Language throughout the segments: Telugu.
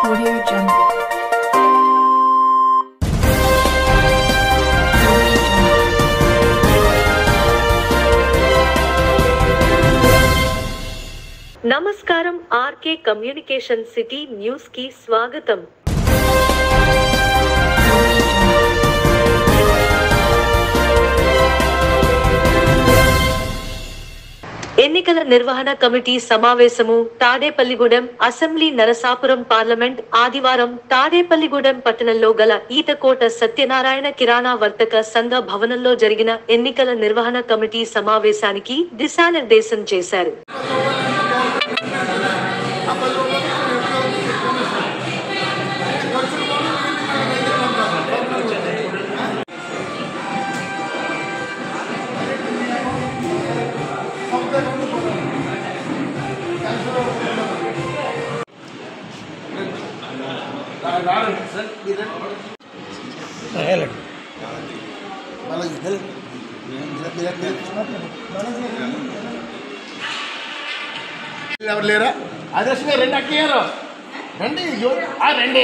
Audio Jungle. నమస్కారం ఆర్కే కమ్యూనికేషన్ సిటీ న్యూస్ కి స్వాగతం. ఎన్నికల నిర్వహణ కమిటీ సమావేశము తాడేపల్లిగూడెం అసెంబ్లీ నరసాపురం పార్లమెంట్ ఆదివారం తాడేపల్లిగూడెం పట్టణంలో గల ఈతకోట సత్యనారాయణ కిరాణా వర్తక సంఘ భవనంలో జరిగిన ఎన్నికల నిర్వహణ కమిటీ సమావేశానికి దిశానిర్దేశం చేశారు. ఎవరు లేరా అదర్శంగా రెండు అక్కయ్యారు రండి రండి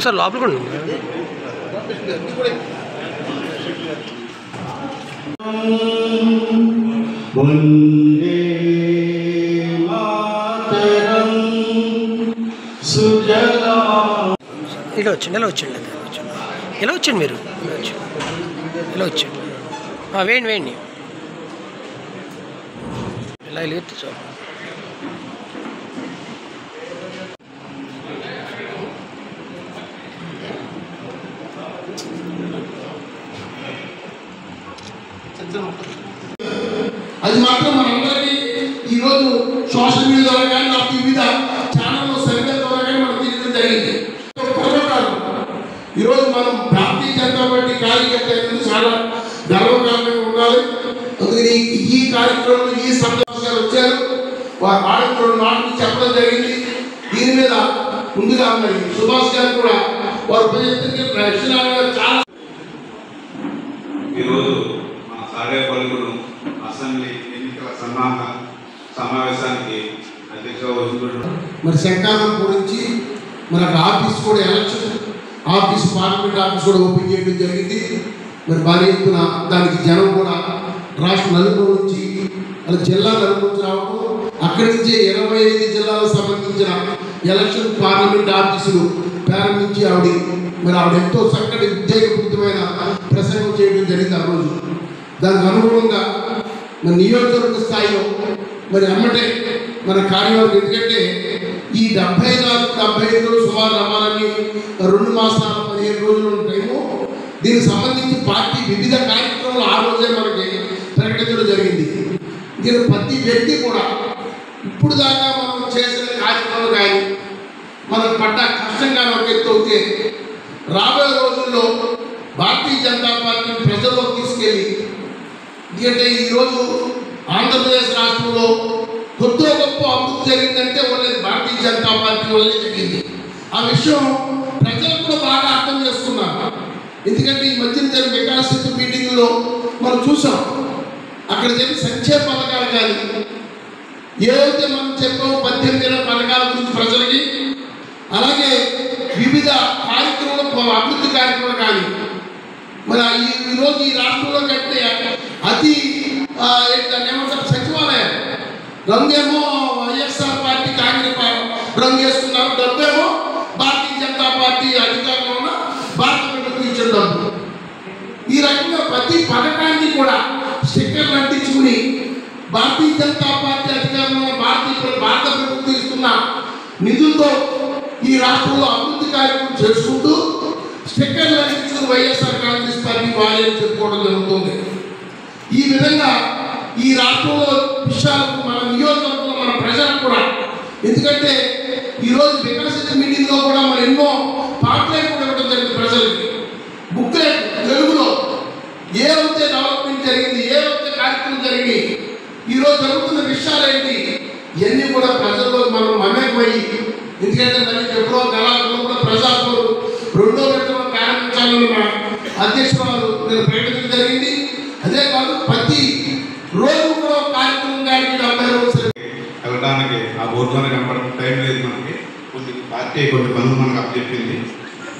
సార్ లోపలికి ఉండండి. ఇలా వచ్చింది ఇలా వచ్చండి మీరు ఇలా వచ్చండి వేయండి వేయండి ఇలా వెళ్తే చాలు. అది మాత్రం మనందరికీ ఈరోజు సోషల్ మీడియా ద్వారా కానీ నాకు వివిధ ఛానల్లో సరిగ్గా ద్వారా కానీ మనం తెలియడం జరిగింది. ఈరోజు మనం భారతీయ జనతా పార్టీ కార్యకర్త అనేది చాలా గర్వకారణంగా ఉండాలి. అందుకని ఈ కార్యక్రమంలో ఈ సంతోష్ గారు వచ్చారు, వారు ఆడిన మాటలు చెప్పడం జరిగింది. దీని మీద ముందుగా మరి సుభాష్ గారు కూడా వారు చాలా ఈరోజు మన తాడేపల్లిగూడెం అసెంబ్లీ ఎన్నికల సన్నాహ సమావేశానికి అధ్యక్షుగా వహించుకుంటున్నాం. మరి శంకారం గురించి మనకు ఆఫీస్ కూడా ఎలక్షన్ ఆఫీస్ పార్లమెంట్ ఆఫీస్ కూడా ఓపెన్ చేయడం జరిగింది. మరి భారీ ఎత్తున దానికి జనం కూడా రాష్ట్ర నలుగురు నుంచి అలా జిల్లా నలుగురు నుంచి రావడం, అక్కడి నుంచే 25 జిల్లాలకు సంబంధించిన ఎలక్షన్ పార్లమెంట్ ఆఫీసులు ప్రారంభించి ఆవిడ ఎంతో చక్కటి ఉద్యోగపూరితమైన ప్రసంగం చేయడం జరిగింది ఆ రోజు. దానికి అనుగుణంగా మన నియోజకవర్గ స్థాయిలో మరి అమ్మటే మన కార్యవర్గం, ఎందుకంటే ఈ 74-75 రోజులు సుమారు రమ్మాలని 2 మాసాల 15 రోజులు టైము. దీనికి సంబంధించి పార్టీ వివిధ కార్యక్రమాలు ఆ రోజే మనకి ప్రకటించడం జరిగింది. దీని ప్రతి వ్యక్తి కూడా ఇప్పుడు దాకా మనం చేసిన కార్యక్రమాలు కానీ మనకు పడ్డ కష్టం కానీ ఒక ఎత్తు అవుతే, రాబోయే రోజుల్లో భారతీయ జనతా పార్టీని ప్రజల్లోకి తీసుకెళ్ళి, ఎందుకంటే ఈరోజు ఆంధ్రప్రదేశ్ రాష్ట్రంలో కొద్ది గొప్ప అభివృద్ధి జరిగిందంటే వాళ్ళది భారతీయ జనతా పార్టీ వల్లే జరిగింది. ఆ విషయం ప్రజలు కూడా బాగా అర్థం చేసుకున్నారు. ఎందుకంటే ఈ మధ్యన జరిగిన వికాస మీటింగ్లో మనం చూసాం, అక్కడ జరిగిన సంక్షేమ పథకాలు కానీ ఏదైతే మనం చెప్పామో 18 పథకాల గురించి ప్రజలకి, అలాగే వివిధ కార్యక్రమాలు అభివృద్ధి కార్యక్రమాలు కానీ మరి ఈరోజు ఈ రాష్ట్రంలో కట్టే అతి ఏమంటారు సచివాలయం రంగేమో వైఎస్ఆర్ పార్టీ కాంగ్రెస్ రంగు వేసుకున్నారు, డబ్బేమో భారతీయ జనతా పార్టీ అధికారంలో ఉన్న భారత ప్రభుత్వం ఇచ్చిన డబ్బు. ఈ రకంగా ప్రతి పథకాన్ని కూడా స్టిక్కర్లు అంటించుకుని భారతీయ జనతా పార్టీ అధికారంలో ఉన్న భారత ప్రభుత్వం ఇస్తున్న నిధులతో ఈ రాష్ట్రంలో అభివృద్ధి కార్యక్రమం చేసుకుంటూ స్టిక్కర్లు అంటించుకుని వైఎస్ఆర్ కాంగ్రెస్ పార్టీ వాళ్ళని చెప్పుకోవడం జరుగుతుంది. ఈ విధంగా ఈ రాష్ట్రంలో విషయాలకు మన నియోజకవర్గంలో మన ప్రజలకు కూడా, ఎందుకంటే ఈరోజు వికసిత మీటింగ్లో కూడా మనం ఎన్నో పాటలే కూడా ఇవ్వడం జరిగింది ప్రజలకి. బుక్లెట్ తెలుగులో ఏవైతే డెవలప్మెంట్ జరిగింది, ఏవైతే కార్యక్రమం జరిగింది, ఈరోజు జరుగుతున్న విషయాలు ఏంటి, ఇవన్నీ కూడా ప్రజల్లో మనం మమేకమయ్యి, ఎందుకంటే ఎందుకంటే మళ్ళీ ఫిబ్రవరి నెలలో కూడా ప్రజాపూర్ 2వ విడతలో ప్రారంభించాలని మా అధ్యక్షురాలు నేను ప్రకటించడం జరిగింది. అదే కాదు ప్రతి రోజు కూడా కార్యక్రమం గారికి 70 రోజులు వెళ్ళడానికి ఆ బోర్డులోనే కనపడడం టైం లేదు మనకి. పార్టీ కొన్ని పనులు మనకు అప్పచెప్పింది.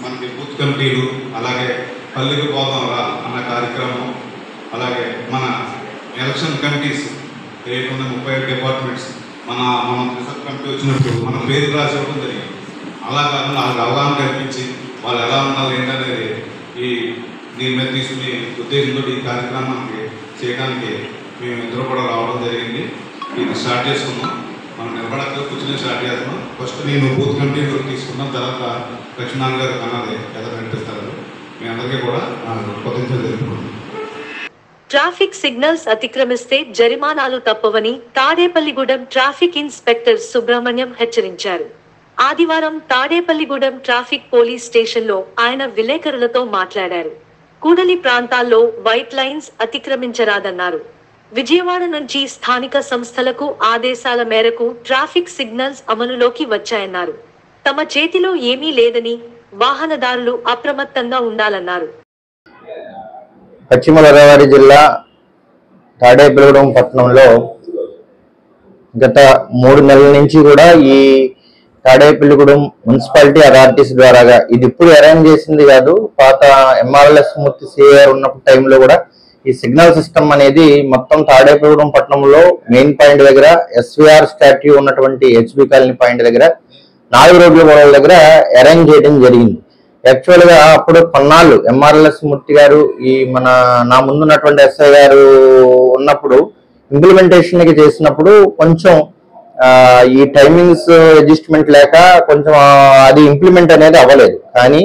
మనకి బూత్ కమిటీలు, అలాగే పల్లెకి పోదాం రా అన్న కార్యక్రమం, అలాగే మన ఎలక్షన్ కమిటీస్ 37 డిపార్ట్మెంట్స్ మనం రిసర్చ్ కమిటీ వచ్చినప్పుడు మన పేరు రాసి ఇవ్వడం జరిగింది. అలా కాకుండా వాళ్ళకి అవగాహన కల్పించి వాళ్ళు ఎలా ఉండాలి ఏంటనేది దీని మీద తీసుకుని ఉద్దేశంతో ఈ కార్యక్రమానికి చేయడానికి మేము ఇద్దరు కూడా రావడం జరిగింది. ఇది స్టార్ట్ చేసుకున్నాం. మనం నిలబడక కూర్చొని స్టార్ట్ చేస్తున్నాం. ఫస్ట్ నేను బూత్ కమిటీలో తీసుకున్నాం, తర్వాత లక్ష్మీనారాయణ గారు అన్నది ఎలా కనిపిస్తారు. మీ అందరికీ కూడా కృతజ్ఞతలు తెలుపుకుంటున్నాం. ట్రాఫిక్ సిగ్నల్స్ అతిక్రమిస్తే జరిమానాలు తప్పవని తాడేపల్లిగూడెం ట్రాఫిక్ ఇన్స్పెక్టర్ సుబ్రహ్మణ్యం హెచ్చరించారు. ఆదివారం తాడేపల్లిగూడెం ట్రాఫిక్ పోలీస్ స్టేషన్లో ఆయన విలేకరులతో మాట్లాడారు. కూడలి ప్రాంతాల్లో వైట్ లైన్స్ అతిక్రమించరాదన్నారు. విజయవాడ నుంచి స్థానిక సంస్థలకు ఆదేశాల మేరకు ట్రాఫిక్ సిగ్నల్స్ అమలులోకి వచ్చాయన్నారు. తమ చేతిలో ఏమీ లేదని వాహనదారులు అప్రమత్తంగా ఉండాలన్నారు. పశ్చిమ గోదావరి జిల్లా తాడేపల్లిగూడెం పట్టణంలో గత 3 నెలల నుంచి కూడా ఈ తాడేపల్లిగూడెం మున్సిపాలిటీ అథారిటీస్ ద్వారాగా, ఇది ఇప్పుడు అరేంజ్ చేసింది కాదు, పాత ఎంఆర్ఎల్ఎస్ మూర్తి సిఆర్ ఉన్నప్పుడు టైంలో కూడా ఈ సిగ్నల్ సిస్టమ్ అనేది మొత్తం తాడేపల్లిగూడెం పట్టణంలో మెయిన్ పాయింట్ దగ్గర, ఎస్వీఆర్ స్టాట్యూ ఉన్నటువంటి హెచ్బి కాలనీ పాయింట్ దగ్గర, 4 రోడ్ల గొడవల దగ్గర అరేంజ్ చేయడం జరిగింది. యాక్చువల్ గా అప్పుడు కొన్నాళ్ళు ఎంఆర్ఎల్ఎస్ మూర్తి గారు నా ముందున్నటువంటి ఎస్ఐ గారు ఉన్నప్పుడు ఇంప్లిమెంటేషన్ కి చేసినప్పుడు కొంచెం ఈ టైమింగ్స్ అడ్జస్ట్మెంట్ లేక కొంచెం అది ఇంప్లిమెంట్ అనేది అవ్వలేదు. కానీ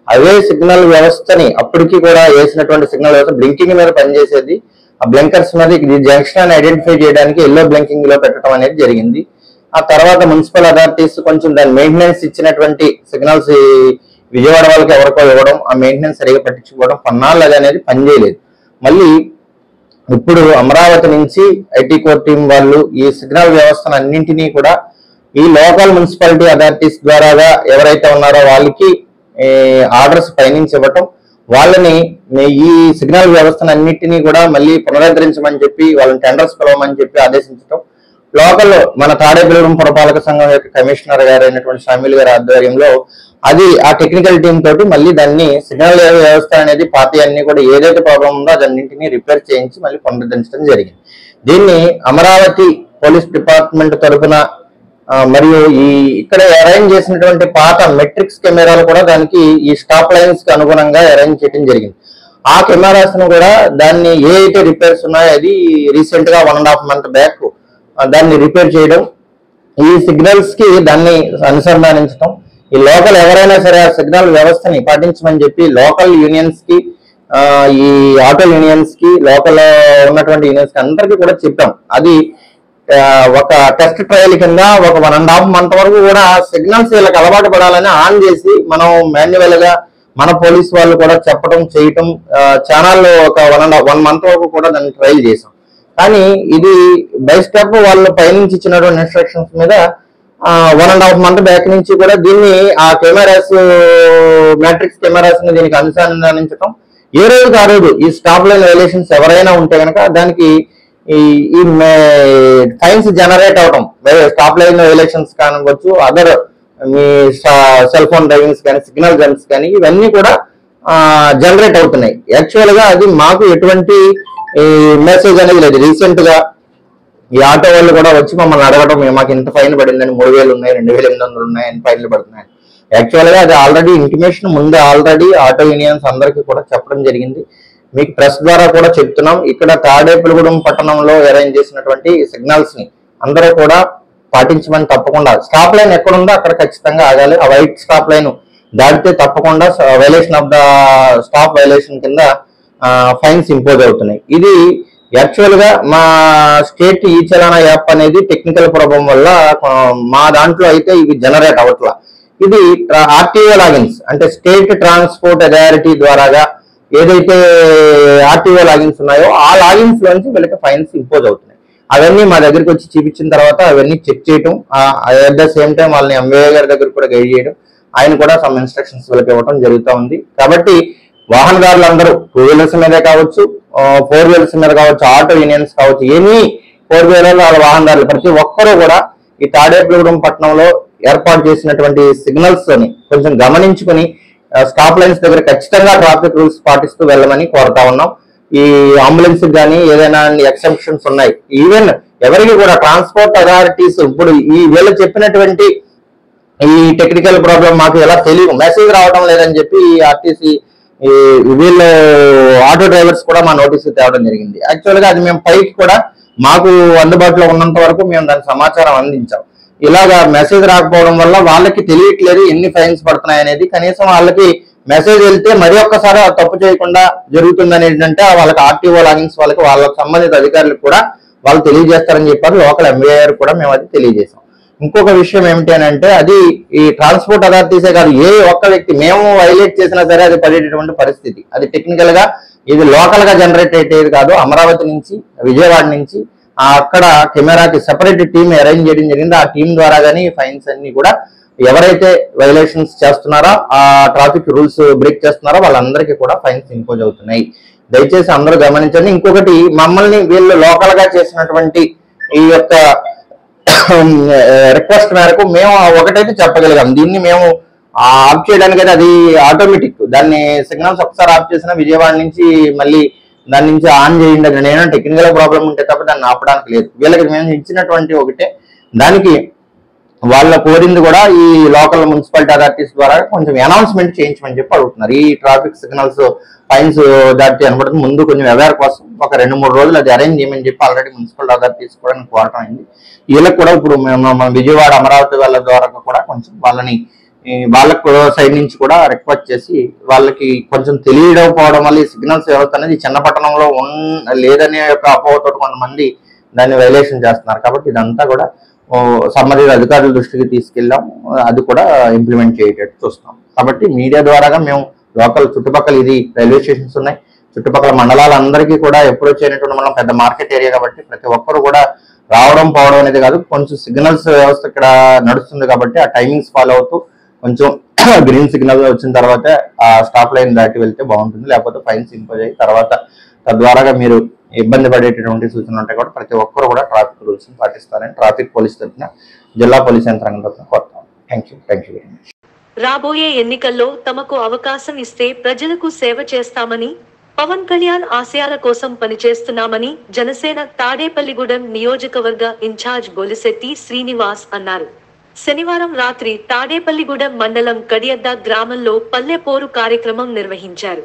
అవే సిగ్నల్ వ్యవస్థని అప్పటికి కూడా వేసినటువంటి సిగ్నల్ వ్యవస్థ బ్లింకింగ్ మీద పనిచేసేది. ఆ బ్లింకర్స్ మీద ఇది జంక్షన్ అని ఐడెంటిఫై చేయడానికి ఎల్లో బ్లింకింగ్ లో పెట్టడం అనేది జరిగింది. ఆ తర్వాత మున్సిపల్ అథారిటీస్ కొంచెం దాని మెయింటెనెన్స్ ఇచ్చినటువంటి సిగ్నల్స్ విజయవాడ వాళ్ళకి ఎవరికో ఇవ్వడం, ఆ మెయింటెనెన్స్ సరిగా పట్టించుకోవడం, కొన్నాళ్ళు అది అనేది పనిచేయలేదు. మళ్ళీ ఇప్పుడు అమరావతి నుంచి ఐటీ కోర్ టీం వాళ్ళు ఈ సిగ్నల్ వ్యవస్థను అన్నింటినీ కూడా ఈ లోకల్ మున్సిపాలిటీ అథారిటీస్ ద్వారాగా ఎవరైతే ఉన్నారో వాళ్ళకి ఆర్డర్స్ పైనుంచి ఇవ్వటం, వాళ్ళని ఈ సిగ్నల్ వ్యవస్థను అన్నింటినీ కూడా మళ్ళీ పునరుద్ధరించమని చెప్పి వాళ్ళని టెండర్స్ పిలవమని చెప్పి ఆదేశించడం, లోకల్ మన తాడేపల్లిగూడెం పురపాలక సంఘం యొక్క కమిషనర్ గారు అయినటువంటి షామిల్ గారి ఆధ్వర్యంలో అది ఆ టెక్నికల్ టీం తోటి మళ్ళీ దాన్ని సిగ్నల్ వ్యవస్థ అనేది పార్టీ అన్ని కూడా ఏదైతే ప్రాబ్లం ఉందో అదన్నింటినీ రిపేర్ చేయించి మళ్ళీ పునరుద్ధరించడం జరిగింది. దీన్ని అమరావతి పోలీస్ డిపార్ట్మెంట్ తరఫున మరియు ఇక్కడ అరేంజ్ చేసినటువంటి పాత మెట్రిక్స్ కెమెరాలు కూడా దానికి ఈ స్టాప్ లైన్స్ కి అనుగుణంగా అరేంజ్ చేయడం జరిగింది. ఆ కెమెరాస్ ను కూడా దాన్ని ఏ అయితే రిపేర్స్ ఉన్నాయో అది రీసెంట్ గా 1.5 month బ్యాక్ దాన్ని రిపేర్ చేయడం, ఈ సిగ్నల్స్ కి దాన్ని అనుసంధానించడం, ఈ లోకల్ ఎవరైనా సరే ఆ సిగ్నల్ వ్యవస్థని పాటించమని చెప్పి లోకల్ యూనియన్స్ కి, ఈ ఆటో యూనియన్స్ కి, లోకల్ ఉన్నటువంటి యూనియన్స్ కి అందరికీ కూడా చెప్పాం. అది ఒక టెస్ట్ ట్రయల్ కింద ఒక 1.5 month వరకు కూడా సిగ్నల్స్ వీళ్ళకి అలవాటు పడాలని ఆన్ చేసి మనం మాన్యువల్ గా మన పోలీస్ వాళ్ళు కూడా చెప్పడం చేయటం, ఛానల్ ఒక 1 month వరకు కూడా దాన్ని ట్రయల్ చేసాం. కానీ ఇది బై స్టెప్ వాళ్ళు పైనుంచి ఇచ్చినటువంటి ఇన్స్ట్రక్షన్స్ మీద 1.5 month బ్యాక్ నుంచి కూడా దీన్ని ఆ కెమెరాస్ మ్యాట్రిక్స్ కెమెరాస్ ని దీనికి అనుసంధానించడం, ఏ రోజుకి ఆ రోజు ఈ స్టాప్ లైన్ వైలేషన్స్ ఎవరైనా ఉంటే కనుక దానికి ఈ ఫైన్స్ జనరేట్ అవడం, స్టాప్ లైన్ వైలేషన్స్ కానివచ్చు, అదర్ మీ సెల్ ఫోన్ డ్రైవింగ్స్ కానీ, సిగ్నల్ జంప్స్ కానీ, ఇవన్నీ కూడా జనరేట్ అవుతున్నాయి. యాక్చువల్ గా అది మాకు ఎటువంటి మెసేజ్ అనేది లేదు. రీసెంట్ గా ఈ ఆటో వాళ్ళు కూడా వచ్చి మమ్మల్ని అడగడం, మాకు ఇంత ఫైన్ పడిందని, 3,000 ఉన్నాయి, 2,800 ఉన్నాయని ఫైన్లు పడుతున్నాయి. యాక్చువల్ గా అది ఆల్రెడీ ఇంటిమేషన్ ముందే ఆల్రెడీ ఆటో యూనియన్స్ అందరికీ కూడా చెప్పడం జరిగింది. మీకు ప్రెస్ ద్వారా కూడా చెప్తున్నాం. ఇక్కడ తాడేపల్లిగూడెం పట్టణంలో అరేంజ్ చేసినటువంటి సిగ్నల్స్ ని అందరూ కూడా పాటించమని, తప్పకుండా స్టాప్ లైన్ ఎక్కడుందో అక్కడ ఖచ్చితంగా ఆగాలి. ఆ వైట్ స్టాప్ లైన్ దాటితే తప్పకుండా violation of the stop violation కింద ఫైన్స్ ఇంపోజ్ అవుతున్నాయి. ఇది యాక్చువల్ గా మా స్టేట్ ఈ చలానా యాప్ అనేది టెక్నికల్ ప్రాబ్లం వల్ల మా దాంట్లో అయితే ఇవి జనరేట్ అవ్వట్లా. ఇది ఆర్టీఓ లాగిన్స్ అంటే స్టేట్ ట్రాన్స్పోర్ట్ అథారిటీ ద్వారాగా ఏదైతే ఆర్టీఓ లాగిన్స్ ఉన్నాయో ఆ లాగిన్స్ లోంచి వీళ్ళకి ఫైన్స్ ఇంపోజ్ అవుతున్నాయి. అవన్నీ మా దగ్గరికి వచ్చి చూపించిన తర్వాత అవన్నీ చెక్ చేయటం, అట్ ద సేమ్ టైం వాళ్ళని ఎంవీఏ గారి దగ్గర కూడా గైడ్ చేయడం, ఆయన కూడా సమ్ ఇన్స్ట్రక్షన్స్ వీళ్ళకి ఇవ్వడం జరుగుతూ ఉంది. కాబట్టి వాహనదారులందరూ 2 వీలర్స్ మీదే కావచ్చు, 4 వీలర్స్ మీద కావచ్చు, ఆటో యూనియన్స్ కావచ్చు, ఎనీ 4 వీలర్ వాహనదారులు ప్రతి ఒక్కరూ కూడా ఈ తాడేపల్లిగూడెం పట్టణంలో ఏర్పాటు చేసినటువంటి సిగ్నల్స్ ని కొంచెం గమనించుకుని స్టాప్ లైన్స్ దగ్గర ఖచ్చితంగా ట్రాఫిక్ రూల్స్ పాటిస్తూ వెళ్ళమని కోరుతా ఉన్నాం. ఈ అంబులెన్స్ కానీ ఏదైనా ఎక్సెప్షన్స్ ఉన్నాయి, ఈవెన్ ఎవరికి కూడా ట్రాన్స్పోర్ట్ అథారిటీస్ ఇప్పుడు ఈ వీళ్ళు చెప్పినటువంటి ఈ టెక్నికల్ ప్రాబ్లం మాకు ఎలా తెలియదు, మెసేజ్ రావడం లేదని చెప్పి ఈ ఆర్టీసీ వీళ్ళు ఆటో డ్రైవర్స్ కూడా మా నోటీసు తేవడం జరిగింది. యాక్చువల్గా అది మేము పైకి కూడా మాకు అందుబాటులో ఉన్నంత వరకు మేము దానికి సమాచారం అందించాం. ఇలాగా మెసేజ్ రాకపోవడం వల్ల వాళ్ళకి తెలియట్లేదు ఎన్ని ఫైన్స్ పడుతున్నాయి అనేది. కనీసం వాళ్ళకి మెసేజ్ వెళ్తే మరి ఒక్కసారి తప్పు చేయకుండా జరుగుతుందని ఏంటంటే వాళ్ళకి ఆర్టీఓ లాగిన్స్ వాళ్ళకి సంబంధిత అధికారులకు కూడా వాళ్ళు తెలియజేస్తారని చెప్పారు. లోకల్ ఎంవీఏ కూడా మేము అది తెలియజేసాం. ఇంకొక విషయం ఏమిటి అని అంటే అది ఈ ట్రాన్స్పోర్ట్ అథారిటీసే కాదు, ఏ ఒక్క వ్యక్తి మేము వైలేట్ చేసినా సరే అది పడేటటువంటి పరిస్థితి. అది టెక్నికల్ గా ఇది లోకల్ గా జనరేట్ అయ్యేది కాదు, అమరావతి నుంచి విజయవాడ నుంచి అక్కడ కెమెరాకి సెపరేట్ టీం అరేంజ్ చేయడం జరిగింది. ఆ టీం ద్వారా కానీ ఫైన్స్ అన్ని కూడా ఎవరైతే వైలేషన్స్ చేస్తున్నారో ఆ ట్రాఫిక్ రూల్స్ బ్రేక్ చేస్తున్నారో వాళ్ళందరికీ కూడా ఫైన్స్ ఇంపోజ్ అవుతున్నాయి. దయచేసి అందరూ గమనించండి. ఇంకొకటి మమ్మల్ని వీళ్ళు లోకల్ గా చేసినటువంటి ఈ యొక్క రిక్వెస్ట్ మేరకు మేము ఒకటైతే చెప్పగలిగాం, దీన్ని మేము ఆఫ్ చేయడానికి అయితే అది ఆటోమేటిక్, దాన్ని సిగ్నల్స్ ఒకసారి ఆఫ్ చేసినా విజయవాడ నుంచి మళ్ళీ దాని నుంచి ఆన్ చేయండి దగ్గర నేను టెక్నికల్ ప్రాబ్లం ఉంటే తప్ప దాన్ని ఆపడానికి లేదు. వీళ్ళకి మేము ఇచ్చినటువంటి ఒకటే, దానికి వాళ్ళ కోరింది కూడా ఈ లోకల్ మున్సిపాలిటీ అథారిటీస్ ద్వారా కొంచెం అనౌన్స్మెంట్ చేయించమని చెప్పి అడుగుతున్నారు. ఈ ట్రాఫిక్ సిగ్నల్స్ ఫైన్స్ దాటి అనబడుతుంది ముందు కొంచెం అవేర్ కోసం ఒక 2-3 రోజులు అది అరేంజ్ చేయమని చెప్పి ఆల్రెడీ మున్సిపల్ అథారిటీస్ కూడా నాకు కోరటం అయింది. వీళ్ళకి కూడా ఇప్పుడు మేము విజయవాడ అమరావతి వాళ్ళ ద్వారా కూడా కొంచెం వాళ్ళని వాళ్ళకు సైడ్ నుంచి కూడా రిక్వెస్ట్ చేసి వాళ్ళకి కొంచెం తెలియకపోవడం వల్ల ఈ సిగ్నల్స్ వ్యవస్థ అనేది చిన్న పట్టణంలో లేదనే యొక్క అపోహతో కొంతమంది దాన్ని వైలేషన్ చేస్తున్నారు. కాబట్టి ఇదంతా కూడా సంబంధిత అధికారుల దృష్టికి తీసుకెళ్ళాం, అది కూడా ఇంప్లిమెంట్ చేయటట్టు చూస్తాం. కాబట్టి మీడియా ద్వారాగా మేము లోకల్ చుట్టుపక్కల ఇది రైల్వే స్టేషన్స్ ఉన్నాయి, చుట్టుపక్కల మండలాలందరికీ కూడా అప్రోచ్ అయినటువంటి మనం పెద్ద మార్కెట్ ఏరియా కాబట్టి ప్రతి ఒక్కరు కూడా రావడం పోవడం అనేది కాదు, కొంచెం సిగ్నల్స్ వ్యవస్థ ఇక్కడ నడుస్తుంది కాబట్టి ఆ టైమింగ్స్ ఫాలో అవుతూ కొంచెం గ్రీన్ సిగ్నల్ వచ్చిన తర్వాత ఆ స్టాప్ లైన్ దాటి వెళ్తే బాగుంటుంది. లేకపోతే ఫైన్స్ ఇంపోజ్ అయ్యి తర్వాత తద్వారాగా మీరు ఇబ్బంది పడేటటువంటి సూచనలు ఉంటాయి కూడా ప్రతి ఒక్కరు కూడా ట్రాఫిక్ రూల్స్ పాటిస్తారని ట్రాఫిక్ పోలీస్ తరఫున జిల్లా పోలీస్ యంత్రాంగం తరఫున కోరుతాం. Thank you very much. రాబోయే ఎన్నికల్లో తమకు అవకాశం ఇస్తే ప్రజలకు సేవ చేస్తామని, పవన్ కళ్యాణ్ ఆశయాల కోసం పనిచేస్తున్నామని జనసేన తాడేపల్లిగూడెం నియోజకవర్గ ఇన్ఛార్జ్ బొలిశెట్టి శ్రీనివాస్ అన్నారు. శనివారం రాత్రి తాడేపల్లిగూడెం మండలం కడియద్ద గ్రామంలో పల్లె పోరు కార్యక్రమం నిర్వహించారు.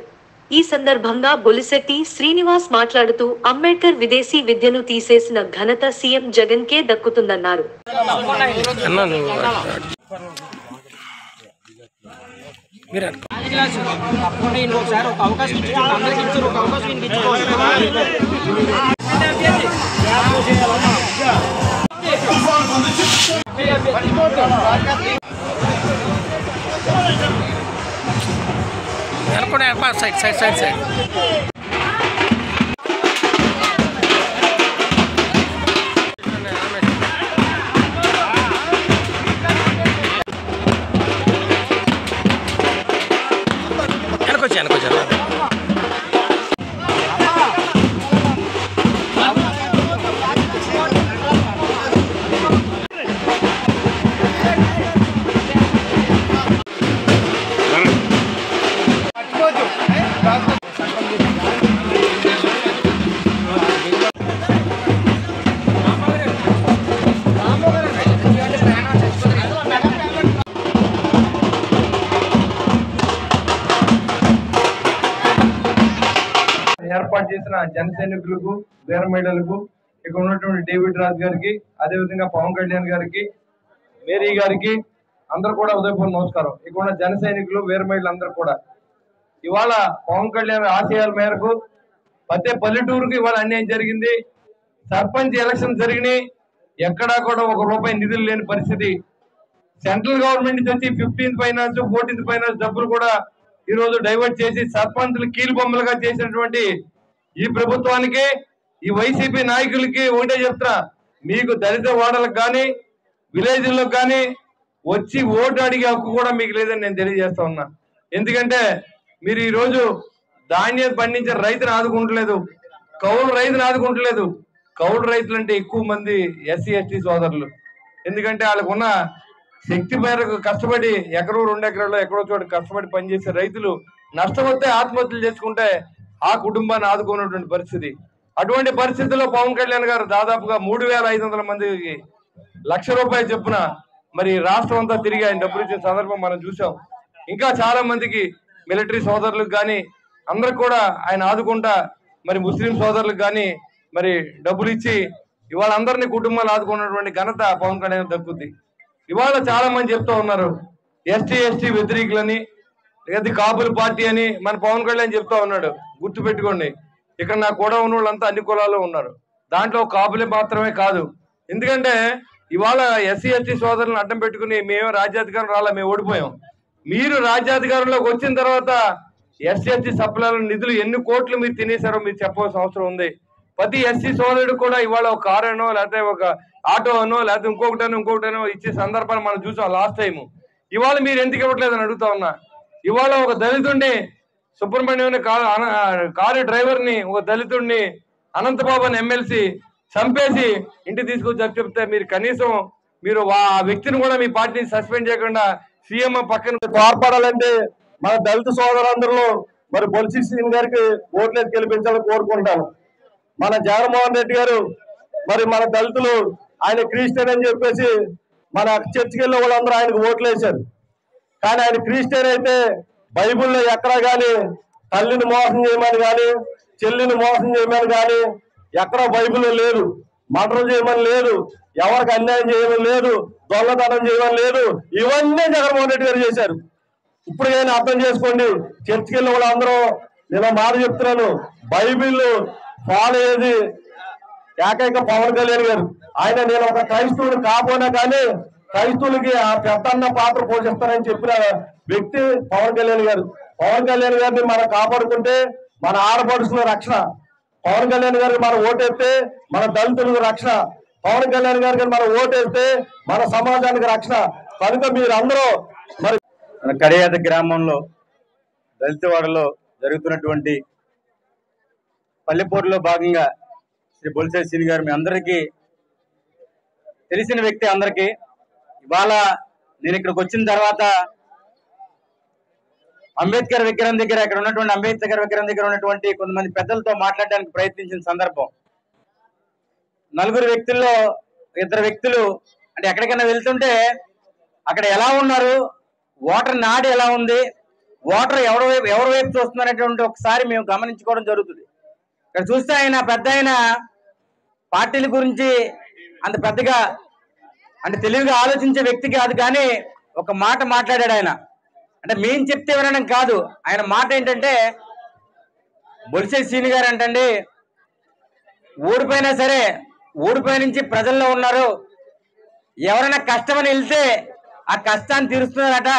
ఈ సందర్భంగా బొలిశెట్టి శ్రీనివాస్ మాట్లాడుతూ అంబేద్కర్ విదేశీ విద్యను తీసేసిన ఘనత సీఎం జగన్ కే దక్కుతుందన్నారు. సైడ్ వెనకొచ్చాను. ఏర్పాటు చేసిన జన సైనికులకు, వీర మహిళలకు, ఇక్కడ ఉన్నటువంటి డేవిడ్ రాజ్ గారికి, అదేవిధంగా పవన్ కళ్యాణ్ గారికి, మేరీ గారికి అందరూ కూడా ఉదయపూర్వ నమస్కారం. ఇక్కడ ఉన్న జన సైనికులు, వీర మహిళలు అందరూ కూడా ఇవాళ పవన్ కళ్యాణ్ ఆశయాల మేరకు ప్రతి పల్లెటూరుకు ఇవాళ అన్యాయం జరిగింది. సర్పంచ్ ఎలక్షన్ జరిగినాయి, ఎక్కడా కూడా ₹1 నిధులు లేని పరిస్థితి. సెంట్రల్ గవర్నమెంట్ నుంచి వచ్చి 15th ఫైనాన్స్, 14th ఫైనాన్స్ డబ్బులు కూడా ఈ రోజు డైవర్ట్ చేసి సర్పంచ్లు కీలు బొమ్మలుగా చేసినటువంటి ఈ ప్రభుత్వానికి ఈ వైసీపీ నాయకులకి ఒకటే చెప్తున్నా, మీకు దళిత వాడలకు కానీ విలేజ్లకు కానీ వచ్చి ఓటు అడిగే హక్కు కూడా మీకు లేదని నేను తెలియజేస్తా ఉన్నా. ఎందుకంటే మీరు ఈ రోజు ధాన్యం పండించే రైతును ఆదుకుంటలేదు, కౌలు రైతును ఆదుకుంటలేదు. కౌలు రైతులు అంటే ఎక్కువ మంది ఎస్సీ ఎస్టీ సోదరులు. ఎందుకంటే వాళ్ళకు ఉన్న శక్తి మేరకు కష్టపడి ఎకరో 2 ఎకరాల్లో ఎక్కడో చోట కష్టపడి పనిచేసే రైతులు నష్టపోతే ఆత్మహత్యలు చేసుకుంటే ఆ కుటుంబాన్ని ఆదుకున్నటువంటి పరిస్థితి. అటువంటి పరిస్థితుల్లో పవన్ కళ్యాణ్ గారు దాదాపుగా 3,500 మందికి ₹1,00,000 చొప్పున మరి రాష్ట్రం అంతా తిరిగి ఆయన డబ్బులు ఇచ్చిన సందర్భం మనం చూసాం. ఇంకా చాలా మందికి మిలిటరీ సోదరులకు కానీ అందరికి కూడా ఆయన ఆదుకుంటా మరి ముస్లిం సోదరులకు కానీ మరి డబ్బులు ఇచ్చి ఇవాళ అందరినీ కుటుంబాలు ఆదుకున్నటువంటి ఘనత పవన్ కళ్యాణ్ దక్కుద్ది. ఇవాళ చాలా మంది చెప్తా ఉన్నారు ఎస్టీ వ్యతిరేకులని, లేదా కాపుల పార్టీ అని మన పవన్ కళ్యాణ్ చెప్తా ఉన్నాడు. గుర్తు పెట్టుకోండి, ఇక్కడ నా కూడా ఉన్న వాళ్ళంతా అన్ని కులాల్లో ఉన్నారు, దాంట్లో కాపులే మాత్రమే కాదు. ఎందుకంటే ఇవాళ ఎస్సీ ఎస్టీ సోదరులను అడ్డం పెట్టుకుని మేము రాజ్యాధికారం రాలా, మేము ఓడిపోయాం. మీరు రాజ్యాధికారంలోకి వచ్చిన తర్వాత ఎస్సీ ఎస్టీ సప్లాల నిధులు ఎన్ని కోట్లు మీరు తినేశారో మీరు చెప్పవలసిన అవసరం ఉంది. ప్రతి ఎస్సీ సోదరుడు కూడా ఇవాళ ఒక కారునో లేకపోతే ఒక ఆటోనో లేకపోతే ఇంకొకటనో ఇచ్చే సందర్భాన్ని మనం చూసాం లాస్ట్ టైం. ఇవాళ మీరు ఎందుకు ఇవ్వట్లేదని అడుగుతా ఉన్నా. ఇవాళ ఒక దళితుడిని సుబ్రహ్మణ్యం కారు డ్రైవర్ని, ఒక దళితుడిని అనంతబాబు అని ఎమ్మెల్సీ చంపేసి ఇంటికి తీసుకొచ్చి చెప్తే మీరు కనీసం మీరు ఆ వ్యక్తిని కూడా మీ పార్టీని సస్పెండ్ చేయకుండా సీఎం పక్కన తోడ్పడాలంటే మన దళిత సోదరులందరిలో మరి బొలిశెట్టి శ్రీనివాస్ గారికి ఓట్లేసి గెలిపించాలని కోరుకుంటాను. మన జగన్మోహన్ రెడ్డి గారు మరి మన దళితులు ఆయన క్రిస్టియన్ అని చెప్పేసి మన చర్చికి వెళ్ళే వాళ్ళందరూ ఆయనకు ఓట్లు వేశారు. కానీ ఆయన క్రిస్టియన్ అయితే బైబిల్లో ఎక్కడా కానీ తల్లిని మోసం చేయమని కానీ చెల్లిని మోసం చేయమని కానీ ఎక్కడా బైబిల్లో లేదు. మర్డర్ చేయమని లేదు, ఎవరికి అన్యాయం చేయమని లేదు, దొంగతనం చేయమని లేదు. ఇవన్నీ జగన్మోహన్ రెడ్డి గారు చేశారు. ఇప్పుడు నేను అర్థం చేసుకోండి, చర్చికి వెళ్ళిన వాళ్ళందరూ నేను మాట చెప్తున్నాను, బైబిల్ ఫాలో అయ్యేది ఏకైక పవన్ కళ్యాణ్ గారు. ఆయన నేను ఒక క్రైస్తవుడు కాకపోయినా కానీ క్రైస్తవులకి ఆ పెద్దన్న పాత్ర పోషిస్తానని చెప్పిన వ్యక్తి పవన్ కళ్యాణ్ గారు. పవన్ కళ్యాణ్ గారిని మనం కాపాడుకుంటే మన ఆడపడుచుల రక్షణ, పవన్ కళ్యాణ్ గారికి మనం ఓటేస్తే మన దళితులకు రక్షణ, పవన్ కళ్యాణ్ గారికి మనం ఓటేస్తే మన సమాజానికి రక్షణ. కనుక మీరందరూ మరి కడియాత గ్రామంలో దళితవాడలో జరుగుతున్నటువంటి పల్లెపూరులో భాగంగా శ్రీ బొలిశెట్టి శ్రీనివాస్ గారు మీ అందరికీ తెలిసిన వ్యక్తి. అందరికీ ఇవాళ నేను ఇక్కడికి వచ్చిన తర్వాత అంబేద్కర్ విగ్రహం దగ్గర, ఇక్కడ ఉన్నటువంటి అంబేద్కర్ విగ్రహం దగ్గర ఉన్నటువంటి కొంతమంది పెద్దలతో మాట్లాడడానికి ప్రయత్నించిన సందర్భం, 4 వ్యక్తుల్లో 2 వ్యక్తులు అంటే ఎక్కడికైనా వెళ్తుంటే అక్కడ ఎలా ఉన్నారు, ఓటర్ నాడి ఎలా ఉంది, ఓటర్ ఎవరి వైపు చూస్తున్నారనేటువంటి ఒకసారి మేము గమనించుకోవడం జరుగుతుంది. ఇక్కడ చూస్తే ఆయన పెద్ద పార్టీల గురించి అంత పెద్దగా అంటే తెలివిగా ఆలోచించే వ్యక్తి కాదు. కానీ ఒక మాట మాట్లాడాడు ఆయన, అంటే మేము చెప్తే వినడం కాదు. ఆయన మాట ఏంటంటే, బొలిశెట్టి శ్రీనివాస్ గారు అంటండి, ఓడిపోయినా సరే ఓడిపోయి నుంచి ప్రజల్లో ఉన్నారు, ఎవరైనా కష్టమని వెళ్తే ఆ కష్టాన్ని తీరుస్తున్నారట,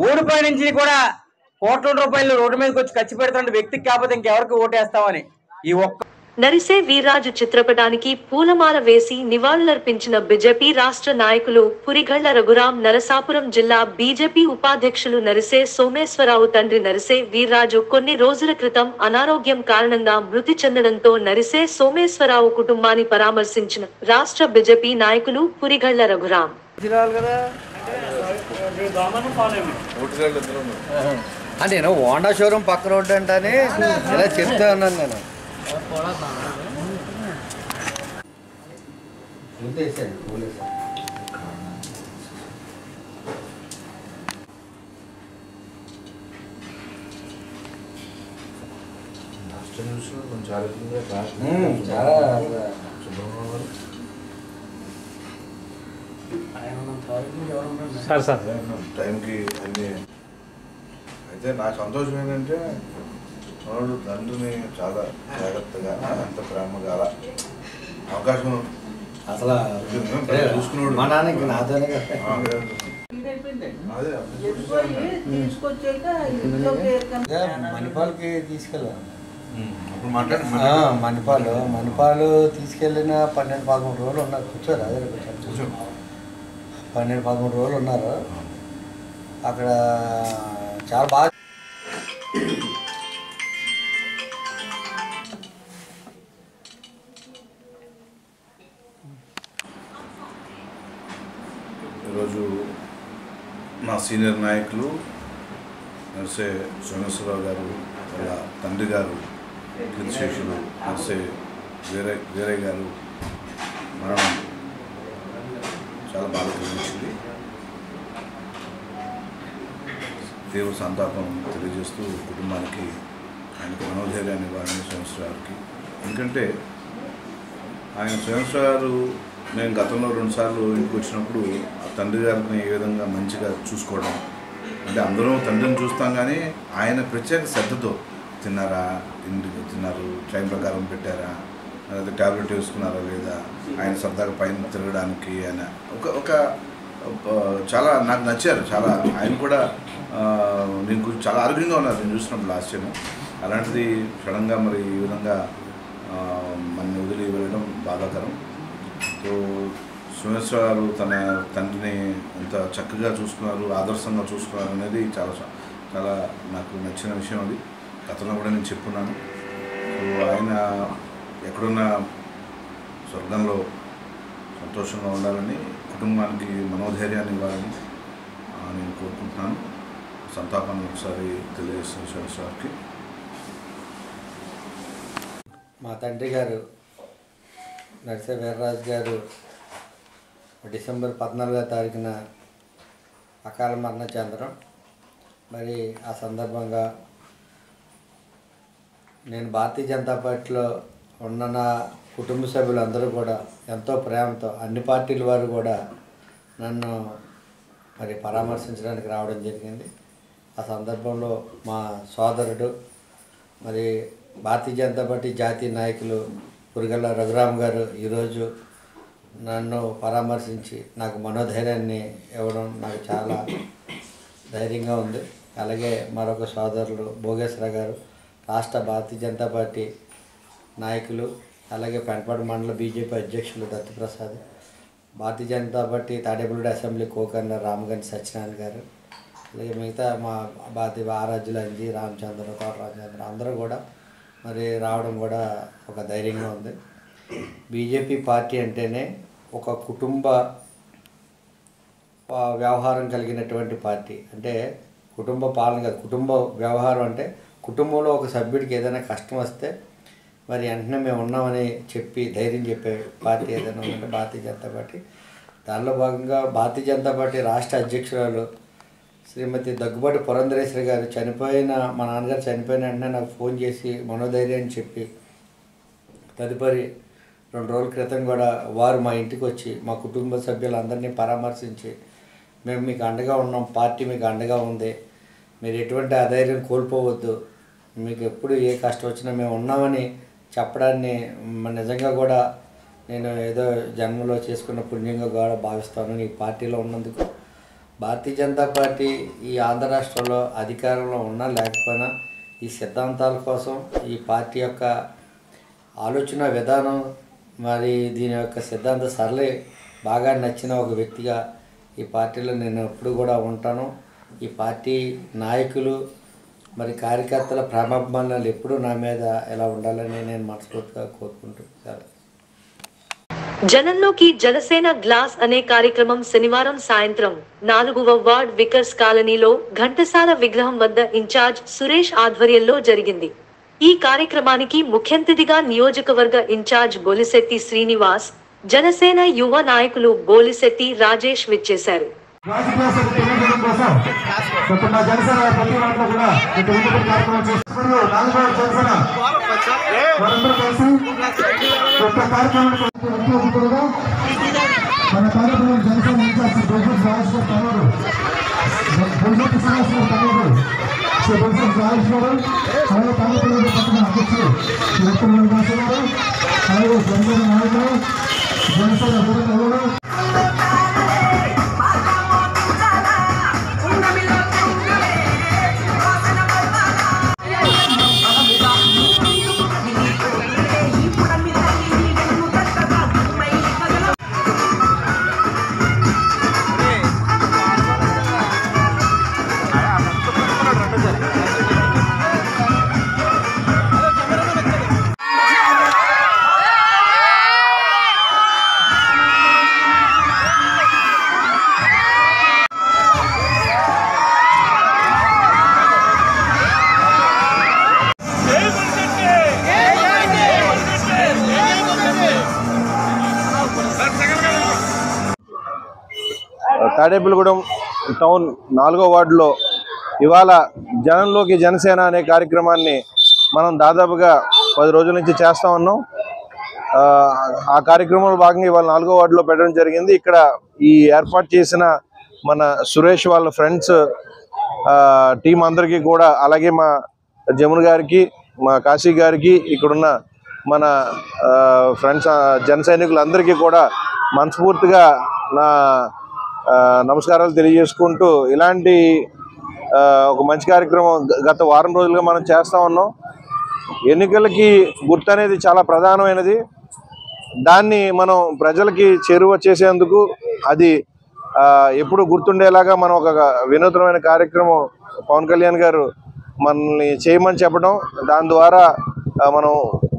ఓడిపోయి నుంచి కూడా కోట్ల రూపాయలు రోడ్డు మీదకి వచ్చి ఖర్చు పెడుతున్న వ్యక్తికి కాకపోతే ఇంకెవరికి ఓటేస్తామని ఈ ఒక్క నరిసే వీర్రాజు చిత్రపటానికి పూలమాల వేసి నివాళులర్పించిన బీజేపీ రాష్ట్ర నాయకులు పురిగళ్ల రఘురాం. నరసాపురం జిల్లా బీజేపీ ఉపాధ్యక్షులు నరిసే సోమేశ్వరరావు తండ్రి నరిసే వీర్రాజు కొన్ని రోజుల క్రితం అనారోగ్యం కారణంగా మృతి చెందడంతో నరిసే సోమేశ్వరరావు కుటుంబాన్ని పరామర్శించిన రాష్ట్ర బీజేపీ నాయకులు పురిగళ్ల రఘురాం. నేను హోండా షోరూమ్ పక్క రోడ్డు అంటే ఇలా చెప్తా ఉన్నాను. నేను సార్ టైంకి అన్ని అయితే నా సంతోషం ఏంటంటే మనోడు తండ్రిని చాలా జాగ్రత్తగా ఎంత ప్రేమగా అలా అవకాశం అసలు చూసుకున్నాడు మా నాన్నకి నాతోనే అదే మణిపాల్కి తీసుకెళ్ళాను. మణిపాలు తీసుకెళ్ళిన 12-13 రోజులు ఉన్నారు. కూర్చోరు అదే కూర్చో 12-13 రోజులు ఉన్నారు అక్కడ. చాలా బాగా ఈరోజు మా సీనియర్ నాయకులు నర్సే సోమేశ్వరరావు గారు వాళ్ళ తండ్రి గారు కీర్తిశేషులు నర్సే వీరయ్య గారు మరణం చాలా బాధ కలిగించింది. తీవ్ర సంతాపం తెలియజేస్తూ కుటుంబానికి ఆయనకు మనోధైర్యాన్ని ఇవ్వాలని సోమేశ్వరరావుకి. ఎందుకంటే ఆయన సోమేశ్వరరావు నేను గతంలో 2 సార్లు ఇంటికి వచ్చినప్పుడు ఆ తండ్రి గారిని ఏ విధంగా మంచిగా చూసుకోవడం అంటే అందరూ తండ్రిని చూస్తాం కానీ ఆయన ప్రత్యేక శ్రద్ధతో తిన్నారా, ఇంటికి తిన్నారు, టైం ప్రకారం పెట్టారా, లేదా ట్యాబ్లెట్ వేసుకున్నారా లేదా, ఆయన సరదాగా పైన తిరగడానికి ఆయన ఒక చాలా నాకు నచ్చారు. చాలా ఆయన కూడా నేను చాలా ఆరోగ్యంగా ఉన్నారు నేను చూసినప్పుడు లాస్ట్ టైం. అలాంటిది సడన్గా మరి ఈ విధంగా మనని వదిలి వెళ్ళడం బాధాకరం. సో సోమేశ్వరరావు తన తండ్రిని ఎంత చక్కగా చూసుకున్నారు, ఆదర్శంగా చూసుకున్నారు అనేది చాలా చాలా నాకు నచ్చిన విషయం. అది గతంలో కూడా నేను చెప్పుకున్నాను. సో ఆయన ఎక్కడున్న స్వర్గంలో సంతోషంగా ఉండాలని, కుటుంబానికి మనోధైర్యాన్ని ఇవ్వాలని నేను కోరుకుంటున్నాను. సంతాపాన్ని ఒకసారి తెలియజేస్తాను సోమేశ్వరరావుకి. మా తండ్రి గారు నర్సే వీర్రాజు గారు డిసెంబర్ 14వ తారీఖున అకాల మరణ చెందడం. మరి ఆ సందర్భంగా నేను భారతీయ జనతా పార్టీలో ఉన్న నా కుటుంబ సభ్యులందరూ కూడా ఎంతో ప్రేమతో అన్ని పార్టీల వారు కూడా నన్ను మరి పరామర్శించడానికి రావడం జరిగింది. ఆ సందర్భంలో మా సోదరుడు మరి భారతీయ జనతా పార్టీ జాతీయ నాయకులు పురిగల్ల రఘురామ్ గారు ఈరోజు నన్ను పరామర్శించి నాకు మనోధైర్యాన్ని ఇవ్వడం నాకు చాలా ధైర్యంగా ఉంది. అలాగే మరొక సోదరులు భోగేశ్వర గారు రాష్ట్ర భారతీయ జనతా పార్టీ నాయకులు, అలాగే పెంటపాడు మండల బీజేపీ అధ్యక్షులు దత్తప్రసాద్, భారతీయ జనతా పార్టీ తాడేపల్లిగూడ అసెంబ్లీ కోకర్నర్ రామగంటి సత్యనారాయణ గారు, అలాగే మిగతా మా భారతీయ ఆరాధ్యులు అంజీ రామచంద్ర తోట రామచంద్ర అందరూ కూడా మరి రావడం కూడా ఒక ధైర్యంగా ఉంది. బీజేపీ పార్టీ అంటేనే ఒక కుటుంబ వ్యవహారం కలిగినటువంటి పార్టీ. అంటే కుటుంబ పాలన కాదు, కుటుంబ వ్యవహారం అంటే కుటుంబంలో ఒక సభ్యుడికి ఏదైనా కష్టం వస్తే మరి వెంటనే మేము ఉన్నామని చెప్పి ధైర్యం చెప్పే పార్టీ ఏదైనా ఉందంటే భారతీయ జనతా పార్టీ. దానిలో భాగంగా భారతీయ జనతా పార్టీ రాష్ట్ర అధ్యక్షురాలు శ్రీమతి దగ్గుబాటి పురంధరేశ్వరి గారు మా నాన్నగారు చనిపోయిన వెంటనే నాకు ఫోన్ చేసి మనోధైర్యాన్ని చెప్పి తదుపరి 2 రోజుల క్రితం కూడా వారు మా ఇంటికి వచ్చి మా కుటుంబ సభ్యులందరినీ పరామర్శించి మేము మీకు అండగా ఉన్నాం, పార్టీ మీకు అండగా ఉంది, మీరు ఎటువంటి అధైర్యం కోల్పోవద్దు, మీకు ఎప్పుడు ఏ కష్టం వచ్చినా మేము ఉన్నామని చెప్పడాన్ని నిజంగా కూడా నేను ఏదో జన్మలో చేసుకున్న పుణ్యంగా కూడా భావిస్తాను. ఈ పార్టీలో ఉన్నందుకు భారతీయ జనతా పార్టీ ఈ ఆంధ్ర రాష్ట్రంలో అధికారంలో ఉన్నా లేకపోయినా ఈ సిద్ధాంతాల కోసం ఈ పార్టీ యొక్క ఆలోచన విధానం మరి దీని యొక్క సిద్ధాంత సరళి బాగా నచ్చిన ఒక వ్యక్తిగా ఈ పార్టీలో నేను ఎప్పుడు కూడా ఉంటాను. ఈ పార్టీ నాయకులు మరి కార్యకర్తల ప్రేమాభిమానాలు ఎప్పుడూ నా మీద ఎలా ఉండాలని నేను మనస్ఫూర్తిగా కోరుకుంటున్నాను. జనంలోకి జనసేన గ్లాస్ అనే కార్యక్రమం శనివారం సాయంత్రం 4వ వార్డ్ వికర్స్ కాలనీలో ఘంటసాల విగ్రహం వద్ద ఇన్ఛార్జ్ సురేష్ ఆధ్వర్యంలో జరిగింది. ఈ కార్యక్రమానికి ముఖ్య అతిథిగా నియోజకవర్గ ఇన్ఛార్జ్ బోలిశెట్టి శ్రీనివాస్, జనసేన యువ నాయకులు బోలిశెట్టి రాజేష్ విచ్చేశారు. జనసేన తాడేపల్లిగూడెం టౌన్ 4వ వార్డులో ఇవాళ జనంలోకి జనసేన అనే కార్యక్రమాన్ని మనం దాదాపుగా 10 రోజుల నుంచి చేస్తూ ఉన్నాం. ఆ కార్యక్రమంలో భాగంగా ఇవాళ 4వ వార్డులో పెట్టడం జరిగింది. ఇక్కడ ఈ ఏర్పాటు చేసిన మన సురేష్ వాళ్ళ ఫ్రెండ్స్ టీం అందరికీ కూడా, అలాగే మా జమున్ గారికి, మా కాశీ గారికి, ఇక్కడున్న మన ఫ్రెండ్స్ జన సైనికులందరికీ కూడా మనస్ఫూర్తిగా నా నమస్కారాలు తెలియజేసుకుంటూ, ఇలాంటి ఒక మంచి కార్యక్రమం గత వారం రోజులుగా మనం చేస్తూ ఉన్నాం. ఎన్నికలకి గుర్తు అనేది చాలా ప్రధానమైనది. దాన్ని మనం ప్రజలకి చేరువ చేసేందుకు అది ఎప్పుడు గుర్తుండేలాగా మనం ఒక వినూత్నమైన కార్యక్రమం పవన్ కళ్యాణ్ గారు మనల్ని చేయమని చెప్పడం, దాని ద్వారా మనం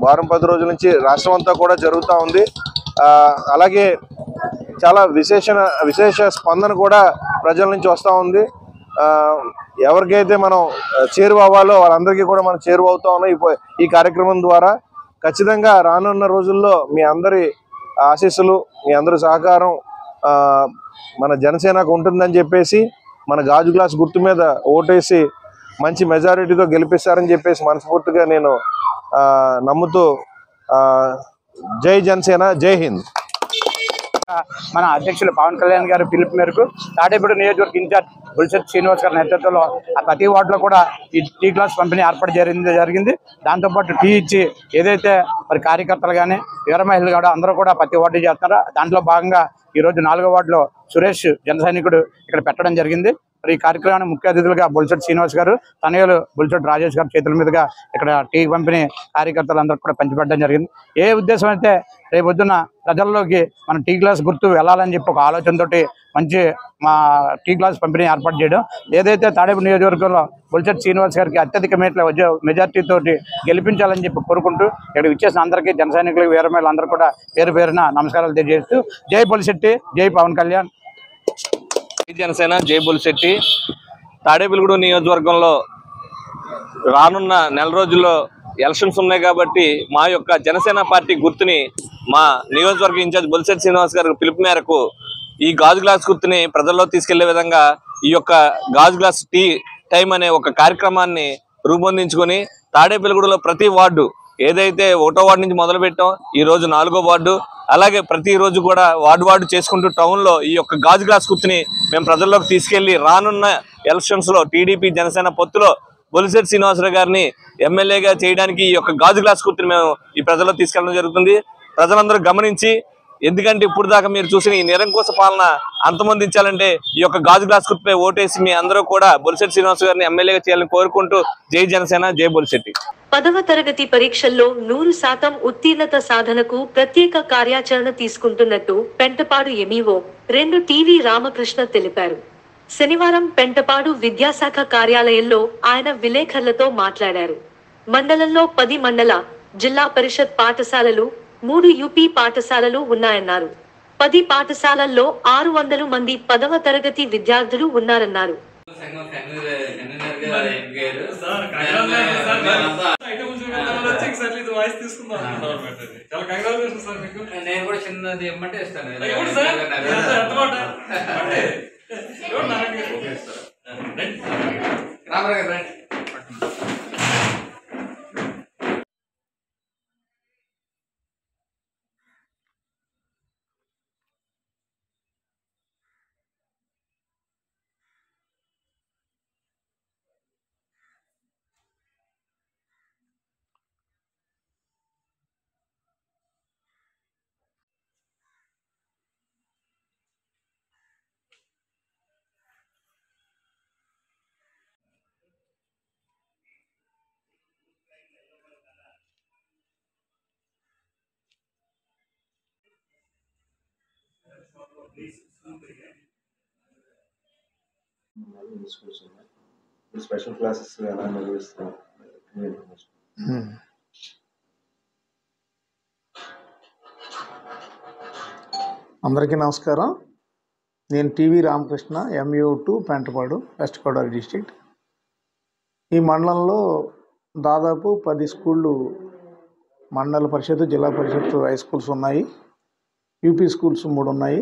వారం 10 రోజుల నుంచి రాష్ట్రం అంతా కూడా జరుగుతూ ఉంది. అలాగే చాలా విశేష స్పందన కూడా ప్రజల నుంచి వస్తూ ఉంది. ఎవరికైతే మనం చేరువ అవ్వాలో వాళ్ళందరికీ కూడా మనం చేరువ అవుతా ఉన్నాం ఈ కార్యక్రమం ద్వారా. ఖచ్చితంగా రానున్న రోజుల్లో మీ అందరి ఆశీస్సులు, మీ అందరి సహకారం మన జనసేనకు ఉంటుందని చెప్పేసి, మన గాజు గ్లాస్ గుర్తు మీద ఓటేసి మంచి మెజారిటీతో గెలిపిస్తారని చెప్పేసి మనస్ఫూర్తిగా నేను నమ్ముతూ, జై జనసేన, జై హింద్. మన అధ్యక్షులు పవన్ కళ్యాణ్ గారి పిలుపు మేరకు తాడేపల్లి నియోజకవర్గ ఇన్ఛార్జ్ బుల్సెట్ శ్రీనివాస్ గారి నేతృత్వంలో ప్రతి వార్డులో కూడా ఈ టీ గ్లాస్ పంపిణీ ఏర్పాటు జరిగింది. దాంతోపాటు టీ ఇచ్చి ఏదైతే మరి కార్యకర్తలు కానీ వీర మహిళలు కూడా అందరూ కూడా ప్రతి వార్డు చేస్తారో దాంట్లో భాగంగా ఈరోజు 4వ వార్డులో సురేష్ జన సైనికుడు ఇక్కడ పెట్టడం జరిగింది. మరి ఈ కార్యక్రమానికి ముఖ్య అతిథులుగా బుల్సెట్ శ్రీనివాస్ గారు, తనయులు బుల్సెట్ రాజేష్ గారి చేతుల మీదుగా ఇక్కడ టీ పంపిణీ కార్యకర్తలందరూ కూడా పంచిపెట్టడం జరిగింది. ఏ ఉద్దేశం అయితే రేపు పొద్దున్న ప్రజల్లోకి మన టీ గ్లాస్ గుర్తు వెళ్ళాలని చెప్పి ఒక ఆలోచనతోటి మంచి మా టీ గ్లాస్ పంపిణీ ఏర్పాటు చేయడం, ఏదైతే తాడేపల్లి నియోజకవర్గంలో బుల్సెట్ శ్రీనివాస్ గారికి అత్యధిక మెజార్టీతో గెలిపించాలని చెప్పి కోరుకుంటూ ఇక్కడ ఇచ్చేసిన అందరికీ జన సైనికులకు వీర మహిళలు అందరూ కూడా పేరు పేరున నమస్కారాలు తెలియజేస్తూ జై బుల్సెట్టి, జై పవన్ కళ్యాణ్. జనసేన, జై బుల్సెట్టి. తాడేపల్లిగూడెం నియోజకవర్గంలో రానున్న నెల రోజుల్లో ఎలక్షన్స్ ఉన్నాయి కాబట్టి మా యొక్క జనసేన పార్టీ గుర్తుని మా నియోజకవర్గ ఇన్ఛార్జ్ బుల్సెట్టి శ్రీనివాస్ గారి పిలుపు మేరకు ఈ గాజు గ్లాస్ గుర్తుని ప్రజల్లో తీసుకెళ్లే విధంగా ఈ యొక్క గాజు గ్లాస్ టీ టైం అనే ఒక కార్యక్రమాన్ని రూపొందించుకొని తాడేపల్లిగూడెంలో ప్రతి వార్డు ఏదైతే 1వ వార్డు నుంచి మొదలు పెట్టాం, ఈ రోజు 4వ వార్డు, అలాగే ప్రతిరోజు కూడా వార్డు చేసుకుంటూ టౌన్లో ఈ యొక్క గాజు గ్లాస్ గుర్తుని మేము ప్రజల్లోకి తీసుకెళ్లి రానున్న ఎలక్షన్స్లో టీడీపీ జనసేన పొత్తులో బొలిశెట్టి శ్రీనివాసరావు గారిని ఎమ్మెల్యేగా చేయడానికి ఈ యొక్క గాజు గ్లాస్ గుర్తుని మేము ఈ ప్రజల్లో తీసుకెళ్ళడం జరుగుతుంది. ప్రజలందరూ గమనించి, ఎందుకంటే ఇప్పుడు దాకా మీరు చూసిన ఈ నిరంకుశ పాలన అంతమొందించాలంటే ఈ యొక్క గాజు గ్లాస్ గుర్తుపై ఓటేసి మీ అందరూ కూడా బొలిశెట్టి శ్రీనివాసరావు గారిని ఎమ్మెల్యేగా చేయాలని కోరుకుంటూ జై జనసేన, జై బొలిశెట్టి. 10వ తరగతి పరీక్షల్లో 100% ఉత్తీర్ణత సాధనకు ప్రత్యేక కార్యాచరణ తీసుకుంటున్నట్టు పెంటపాడు ఎంఈఓ 2 టీవీ రామకృష్ణ తెలిపారు. శనివారం పెంటపాడు విద్యాశాఖ కార్యాలయంలో ఆయన విలేకరులతో మాట్లాడారు. మండలంలో 10 మండల, జిల్లా పరిషత్ పాఠశాలలు, 3 యూపీ పాఠశాలలు ఉన్నాయన్నారు. 10 పాఠశాలల్లో 600 మంది 10వ తరగతి విద్యార్థులు ఉన్నారన్నారు. నేను కూడా చిన్నది ఇమ్మంటే ఇస్తాను. రామరావు గారు స్పెషల్ క్లాసెస్ ఎలా నిర్వహిస్తాం? అందరికీ నమస్కారం. నేను TV Ramakrishna, MU2 Pentapadu, west Godavari district. ఈ మండలంలో దాదాపు 10 స్కూళ్ళు, మండల పరిషత్, జిల్లా పరిషత్ హై స్కూల్స్ ఉన్నాయి. యూపీ స్కూల్స్ 3 ఉన్నాయి.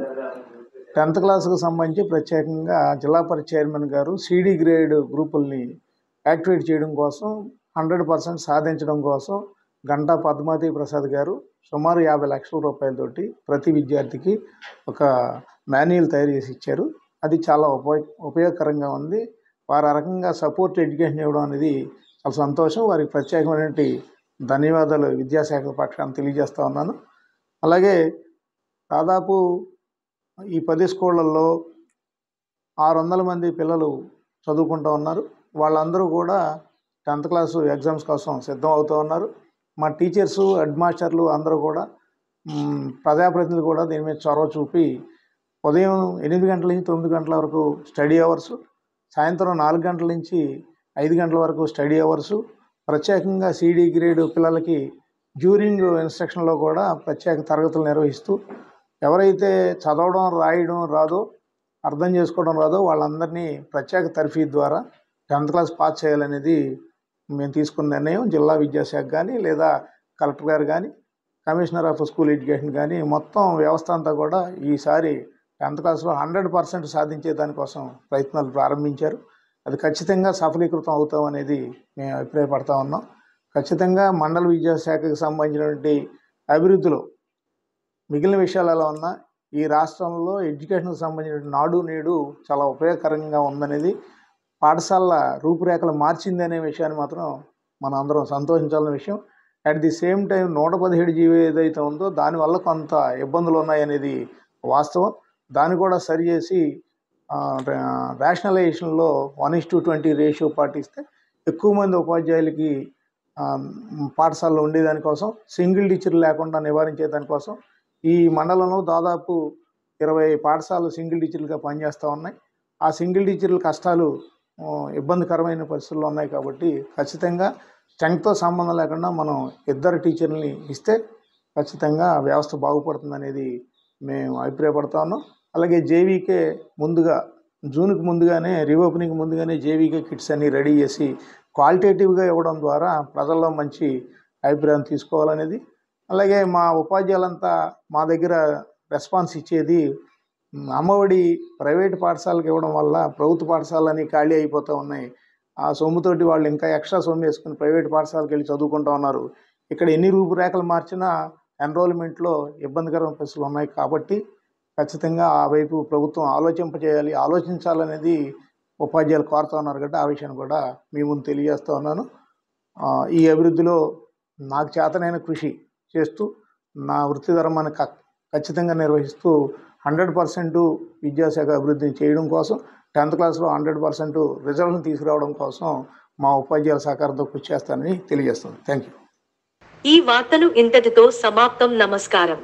10th క్లాస్కు సంబంధించి ప్రత్యేకంగా జిల్లా పరిషత్ చైర్మన్ గారు CD గ్రేడ్ గ్రూపుల్ని యాక్టివేట్ చేయడం కోసం 100% సాధించడం కోసం గంటా పద్మావతి ప్రసాద్ గారు సుమారు 50 లక్షల రూపాయలతోటి ప్రతి విద్యార్థికి ఒక మాన్యువల్ తయారు చేసి ఇచ్చారు. అది చాలా ఉపయోగకరంగా ఉంది. వారు ఆ రకంగా సపోర్ట్ ఎడ్యుకేషన్ ఇవ్వడం అనేది చాలా సంతోషం. వారికి ప్రత్యేకమైనటువంటి ధన్యవాదాలు విద్యాశాఖ పక్షాన్ని తెలియజేస్తూ ఉన్నాను. అలాగే దాదాపు ఈ 10 స్కూళ్ళల్లో 600 మంది పిల్లలు చదువుకుంటూ ఉన్నారు. వాళ్ళందరూ కూడా 10th క్లాసు ఎగ్జామ్స్ కోసం సిద్ధం అవుతూ ఉన్నారు. మా టీచర్సు, హెడ్ మాస్టర్లు అందరూ కూడా ప్రజాప్రతినిధులు కూడా దీని మీద చొరవ చూపి ఉదయం 8 గంటల నుంచి 9 గంటల వరకు స్టడీ అవర్సు, సాయంత్రం 4 గంటల నుంచి 5 గంటల వరకు స్టడీ అవర్సు, ప్రత్యేకంగా CD గ్రేడ్ పిల్లలకి డ్యూరింగ్ ఇన్స్ట్రక్షన్లో కూడా ప్రత్యేక తరగతులు నిర్వహిస్తూ ఎవరైతే చదవడం రాయడం రాదో, అర్థం చేసుకోవడం రాదో వాళ్ళందరినీ ప్రత్యేక తర్ఫీదు ద్వారా 10th క్లాస్ పాస్ చేయాలనేది మేము తీసుకున్న నిర్ణయం. జిల్లా విద్యాశాఖ కానీ లేదా కలెక్టర్ గారు కానీ కమిషనర్ ఆఫ్ స్కూల్ ఎడ్యుకేషన్ కానీ మొత్తం వ్యవస్థ అంతా కూడా ఈసారి 10th క్లాస్లో 100% సాధించే దానికోసం ప్రయత్నాలు ప్రారంభించారు. అది ఖచ్చితంగా సఫలీకృతం అవుతాం అనేది మేము అభిప్రాయపడతా ఉన్నాం. ఖచ్చితంగా మండల విద్యాశాఖకు సంబంధించినటువంటి అభివృద్ధిలో మిగిలిన విషయాలు ఎలా ఉన్నా ఈ రాష్ట్రంలో ఎడ్యుకేషన్కి సంబంధించిన నాడు నేడు చాలా ఉపయోగకరంగా ఉందనేది, పాఠశాలల రూపురేఖలు మార్చింది అనే విషయాన్ని మాత్రం మనం అందరం సంతోషించాల్సిన విషయం. At the same time 117 GO ఏదైతే ఉందో దానివల్ల కొంత ఇబ్బందులు ఉన్నాయనేది వాస్తవం. దాన్ని కూడా సరిచేసి రేషనలైజేషన్లో 1:20 రేషియో పాటిస్తే ఎక్కువ మంది ఉపాధ్యాయులకి పాఠశాలలో ఉండేదానికోసం, సింగిల్ టీచర్ లేకుండా నివారించే దానికోసం ఈ మండలంలో దాదాపు 20 పాఠశాలలు సింగిల్ టీచర్లుగా పనిచేస్తూ ఉన్నాయి. ఆ సింగిల్ టీచర్ల కష్టాలు ఇబ్బందికరమైన పరిస్థితుల్లో ఉన్నాయి కాబట్టి ఖచ్చితంగా స్ట్రెంగ్త్తో సంబంధం లేకుండా మనం 2 టీచర్లని ఇస్తే ఖచ్చితంగా వ్యవస్థ బాగుపడుతుంది అనేది మేము అభిప్రాయపడతా ఉన్నాం. అలాగే జేవీకే ముందుగా జూన్కి ముందుగానే రీఓపెనింగ్ ముందుగానే జేవీకే కిట్స్ అన్ని రెడీ చేసి క్వాలిటేటివ్గా ఇవ్వడం ద్వారా ప్రజల్లో మంచి అభిప్రాయం తీసుకోవాలనేది. అలాగే మా ఉపాధ్యాయులంతా మా దగ్గర రెస్పాన్స్ ఇచ్చేది అమ్మఒడి ప్రైవేట్ పాఠశాలకు ఇవ్వడం వల్ల ప్రభుత్వ పాఠశాలని ఖాళీ అయిపోతూ ఉన్నాయి. ఆ సొమ్ముతోటి వాళ్ళు ఇంకా ఎక్స్ట్రా సొమ్ము వేసుకుని ప్రైవేట్ పాఠశాలకు వెళ్ళి చదువుకుంటూ ఉన్నారు. ఇక్కడ ఎన్ని రూపురేఖలు మార్చినా ఎన్రోల్మెంట్లో ఇబ్బందికరమైన పరిస్థితులు ఉన్నాయి కాబట్టి ఖచ్చితంగా ఆ వైపు ప్రభుత్వం ఆలోచించాలనేది ఉపాధ్యాయులు కోరుతూ ఉన్నారు కాబట్టి ఆ విషయాన్ని కూడా మీ ముందు తెలియజేస్తూ ఉన్నాను. ఈ అభివృద్ధిలో నాకు చేతనైన కృషి చేస్తూ నా వృత్తి ధర్మాన్ని ఖచ్చితంగా నిర్వహిస్తూ 100% విద్యాశాఖ అభివృద్ధిని చేయడం కోసం 10th క్లాస్లో 100% రిజల్ట్ని తీసుకురావడం కోసం మా ఉపాధ్యాయుల సహకారంతో కృషి చేస్తానని తెలియజేస్తాను. Thank you. ఈ వార్తలు ఇంతటితో సమాప్తం. నమస్కారం.